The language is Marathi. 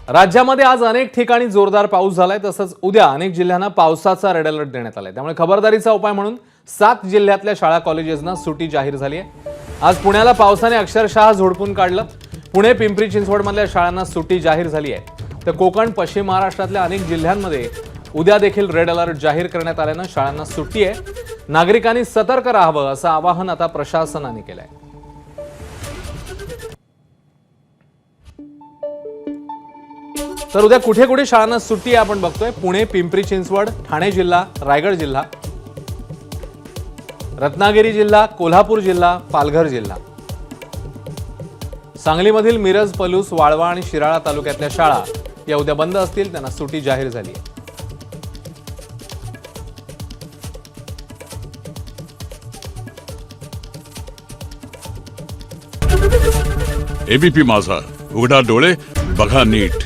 राज्यामध्ये आज अनेक ठिकाणी जोरदार पाऊस झालाय, तसंच उद्या अनेक जिल्ह्यांना पावसाचा रेड अलर्ट देण्यात आलाय। त्यामुळे खबरदारीचा उपाय म्हणून 7 जिल्ह्यातल्या शाळा कॉलेजेसना सुट्टी जाहीर झाली आहे। आज पुण्याला पावसाने अक्षरशः झोडपून काढलं। पुणे पिंपरी चिंचवडमधल्या शाळांना सुट्टी जाहीर झाली आहे। तर कोकण पश्चिम महाराष्ट्रातल्या अनेक जिल्ह्यांमध्ये उद्या देखील रेड अलर्ट जाहीर करण्यात आल्यानं शाळांना सुट्टी आहे। नागरिकांनी सतर्क राहावं असं आवाहन आता प्रशासनाने केलंय। तर उद्या कुठे कुठे शाळांना सुट्टी आहे आपण बघतोय। पुणे, पिंपरी चिंचवड, ठाणे जिल्हा, रायगड जिल्हा, रत्नागिरी जिल्हा, कोल्हापूर जिल्हा, पालघर जिल्हा, सांगलीमधील मिरज, पलूस, वाळवा आणि शिराळा तालुक्यातल्या शाळा या उद्या बंद असतील, त्यांना सुट्टी जाहीर झाली आहे। एबीपी माझा, उघडा डोळे बघा नीट।